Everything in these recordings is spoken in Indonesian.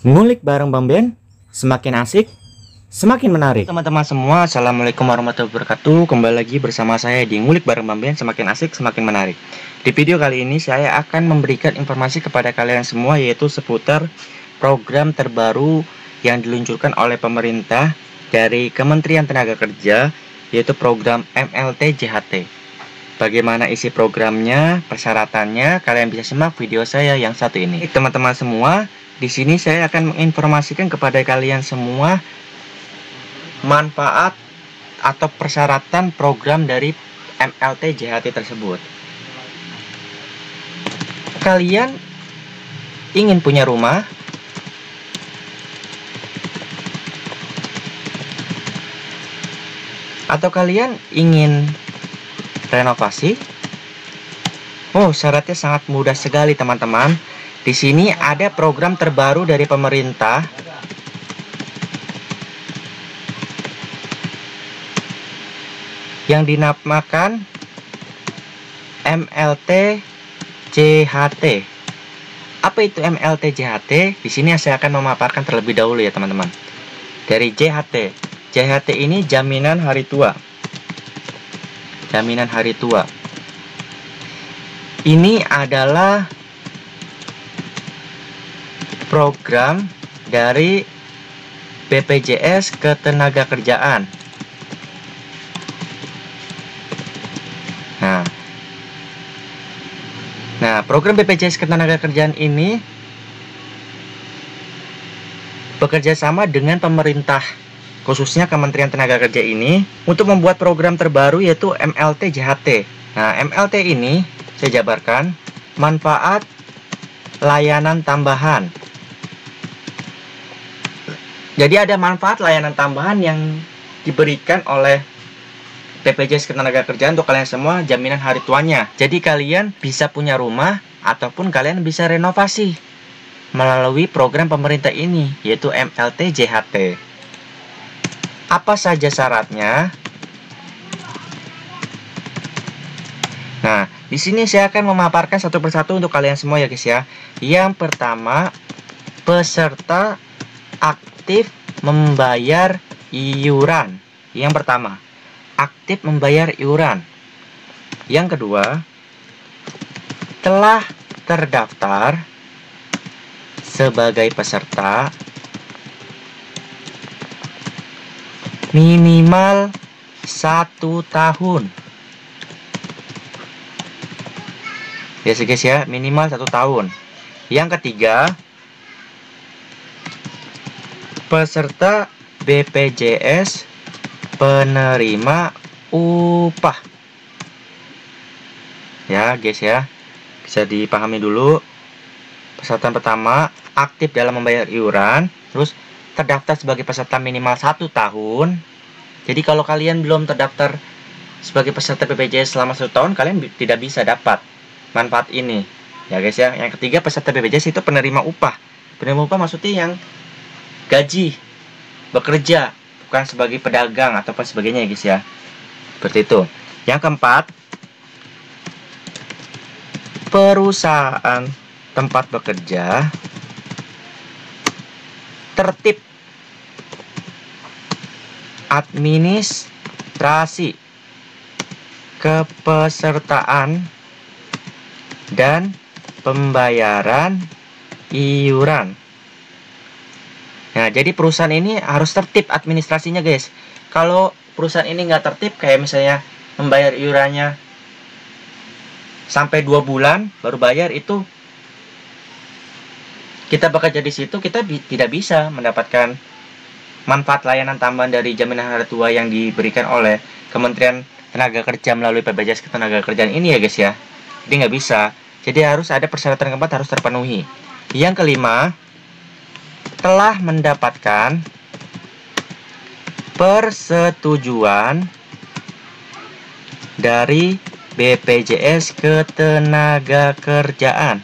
Ngulik bareng Bang Ben, semakin asik, semakin menarik. Teman-teman semua, Assalamualaikum warahmatullahi wabarakatuh. Kembali lagi bersama saya di Ngulik bareng Bang Ben, semakin asik, semakin menarik. Di video kali ini saya akan memberikan informasi kepada kalian semua, yaitu seputar program terbaru yang diluncurkan oleh pemerintah dari Kementerian Tenaga Kerja, yaitu program MLT JHT. Bagaimana isi programnya, persyaratannya, kalian bisa simak video saya yang satu ini. Teman-teman semua, di sini saya akan menginformasikan kepada kalian semua manfaat atau persyaratan program dari MLT JHT tersebut. Kalian ingin punya rumah, atau kalian ingin renovasi? Oh, syaratnya sangat mudah sekali, teman-teman. Di sini ada program terbaru dari pemerintah yang dinamakan MLT JHT. Apa itu MLT JHT? Di sini saya akan memaparkan terlebih dahulu ya, teman-teman. Dari JHT. JHT ini jaminan hari tua. Jaminan hari tua. Ini adalah program dari BPJS Ketenagakerjaan. Nah, program BPJS Ketenagakerjaan ini bekerja sama dengan pemerintah, khususnya Kementerian Tenaga Kerja ini, untuk membuat program terbaru yaitu MLT JHT. Nah, MLT ini saya jabarkan manfaat layanan tambahan. Jadi ada manfaat layanan tambahan yang diberikan oleh BPJS Ketenagakerjaan untuk kalian semua, jaminan hari tuanya. Jadi kalian bisa punya rumah ataupun kalian bisa renovasi melalui program pemerintah ini, yaitu MLT JHT. Apa saja syaratnya? Nah, di sini saya akan memaparkan satu persatu untuk kalian semua ya guys ya. Yang pertama, peserta aktif membayar iuran. Yang pertama, aktif membayar iuran. Yang kedua, telah terdaftar sebagai peserta minimal 1 tahun. Ya guys ya, minimal 1 tahun. Yang ketiga, peserta BPJS penerima upah. Ya guys ya, bisa dipahami dulu. Persyaratan pertama, aktif dalam membayar iuran, terus terdaftar sebagai peserta minimal 1 tahun. Jadi kalau kalian belum terdaftar sebagai peserta BPJS selama 1 tahun, kalian tidak bisa dapat manfaat ini. Ya guys ya. Yang ketiga, peserta BPJS itu penerima upah. Penerima upah maksudnya yang gaji, bekerja, bukan sebagai pedagang ataupun sebagainya ya guys ya. Seperti itu. Yang keempat, perusahaan tempat bekerja tertib administrasi kepesertaan dan pembayaran iuran. Nah, jadi perusahaan ini harus tertib administrasinya guys. Kalau perusahaan ini nggak tertib, kayak misalnya membayar iurannya sampai 2 bulan baru bayar, itu kita bekerja di situ, kita tidak bisa mendapatkan manfaat layanan tambahan dari jaminan hari tua yang diberikan oleh Kementerian Tenaga Kerja melalui BPJS Ketenagakerjaan ini ya guys ya. Jadi nggak bisa. Jadi harus ada persyaratan keempat, harus terpenuhi. Yang kelima, telah mendapatkan persetujuan dari BPJS Ketenagakerjaan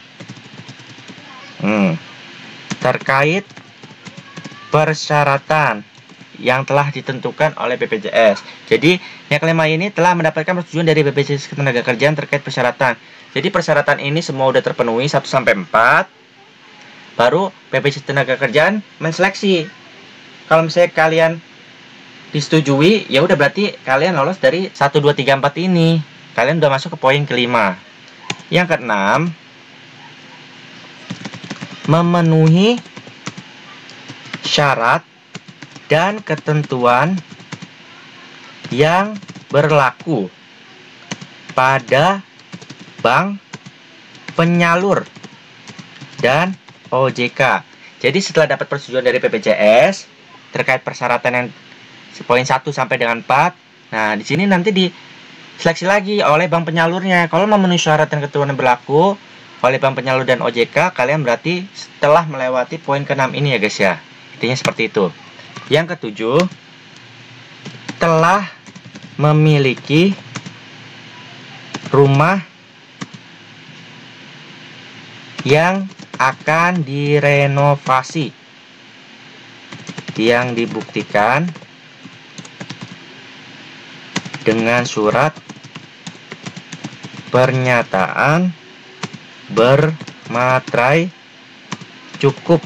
terkait persyaratan yang telah ditentukan oleh BPJS. Jadi yang kelima ini telah mendapatkan persetujuan dari BPJS Ketenagakerjaan terkait persyaratan. Jadi persyaratan ini semua udah terpenuhi 1 sampai 4. baru BPJS Ketenagakerjaan menseleksi. Kalau misalnya kalian disetujui, ya udah berarti kalian lolos dari 1, 2, 3, 4 ini. Kalian udah masuk ke poin kelima. Yang keenam, memenuhi syarat dan ketentuan yang berlaku pada bank penyalur dan OJK. Jadi setelah dapat persetujuan dari BPJS terkait persyaratan yang poin 1 sampai dengan 4, nah di sini nanti diseleksi lagi oleh bank penyalurnya. Kalau memenuhi syarat dan ketentuan yang berlaku oleh bank penyalur dan OJK, kalian berarti setelah melewati poin ke-6 ini ya guys ya. Intinya seperti itu. Yang ketujuh, telah memiliki rumah yang akan direnovasi yang dibuktikan dengan surat pernyataan bermaterai cukup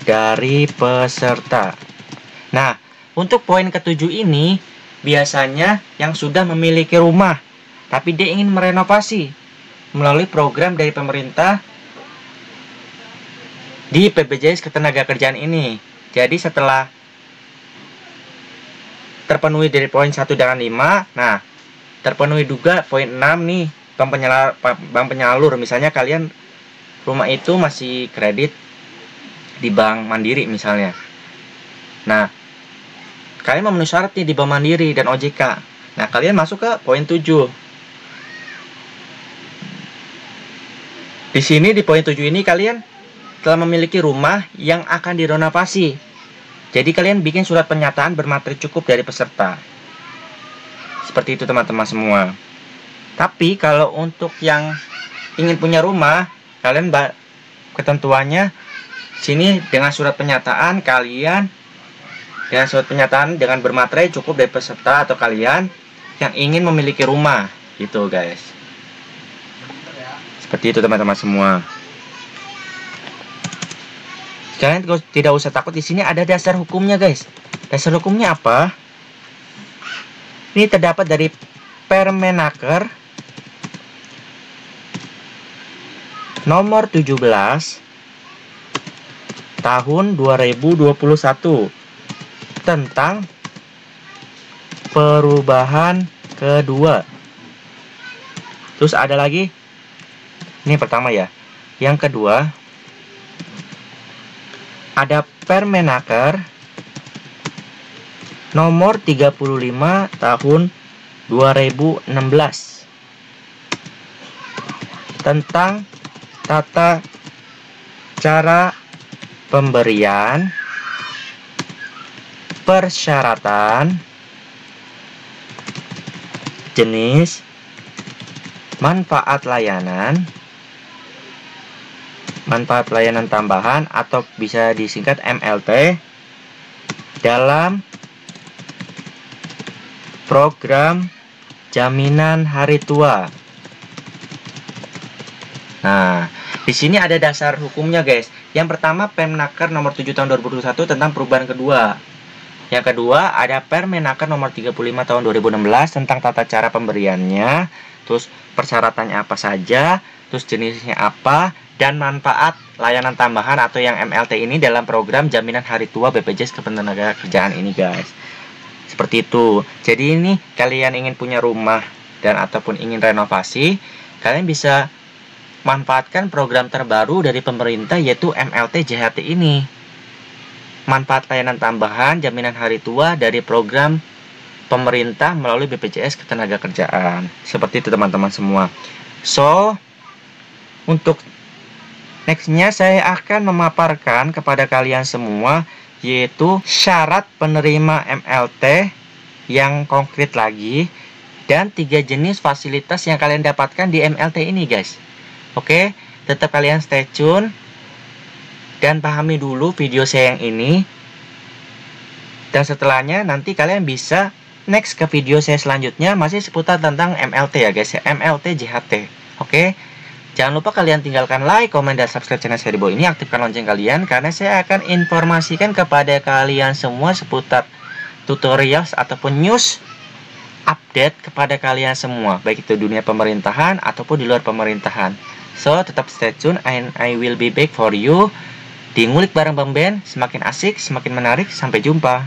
dari peserta. Nah, untuk poin ketujuh ini biasanya yang sudah memiliki rumah tapi dia ingin merenovasi melalui program dari pemerintah di BPJS Ketenagakerjaan ini. Jadi setelah terpenuhi dari poin 1 dengan 5, nah terpenuhi juga poin 6 nih, bank penyalur. Misalnya kalian rumah itu masih kredit di Bank Mandiri misalnya. Nah, kalian memenuhi syarat nih di Bank Mandiri dan OJK. Nah, kalian masuk ke poin 7. Di sini di poin 7 ini kalian telah memiliki rumah yang akan direnovasi. Jadi kalian bikin surat pernyataan bermaterai cukup dari peserta. Seperti itu teman-teman semua. Tapi kalau untuk yang ingin punya rumah, kalian ketentuannya sini dengan surat pernyataan kalian dengan bermaterai cukup dari peserta atau kalian yang ingin memiliki rumah gitu guys. Seperti itu teman-teman semua. Kalian tidak usah takut, di sini ada dasar hukumnya guys. Dasar hukumnya apa? Ini terdapat dari Permenaker nomor 17 tahun 2021 tentang perubahan kedua. Terus ada lagi, ini pertama ya. Yang kedua ada Permenaker nomor 35 tahun 2016 tentang tata cara pemberian, persyaratan, jenis, manfaat layanan tambahan atau bisa disingkat MLT dalam program jaminan hari tua. Nah, di sini ada dasar hukumnya guys. Yang pertama Permenaker nomor 7 tahun 2021 tentang perubahan kedua. Yang kedua ada Permenaker nomor 35 tahun 2016 tentang tata cara pemberiannya, terus persyaratannya apa saja, terus jenisnya apa, dan manfaat layanan tambahan atau yang MLT ini dalam program jaminan hari tua BPJS Ketenagakerjaan ini guys. Seperti itu. Jadi ini kalian ingin punya rumah dan ataupun ingin renovasi, kalian bisa manfaatkan program terbaru dari pemerintah yaitu MLT JHT ini. Manfaat layanan tambahan jaminan hari tua dari program pemerintah melalui BPJS Ketenagakerjaan. Seperti itu teman-teman semua. So, untuk nextnya saya akan memaparkan kepada kalian semua yaitu syarat penerima MLT yang konkret lagi dan 3 jenis fasilitas yang kalian dapatkan di MLT ini guys. Oke, tetap kalian stay tune dan pahami dulu video saya yang ini, dan setelahnya nanti kalian bisa next ke video saya selanjutnya masih seputar tentang MLT ya guys ya, MLT JHT. Oke, Jangan lupa kalian tinggalkan like, komen, dan subscribe channel saya di bawah ini. Aktifkan lonceng kalian karena saya akan informasikan kepada kalian semua seputar tutorial ataupun news update kepada kalian semua, baik itu dunia pemerintahan ataupun di luar pemerintahan. So, tetap stay tune and I will be back for you di Ngulik Bareng Bang Ben. Semakin asik, semakin menarik. Sampai jumpa.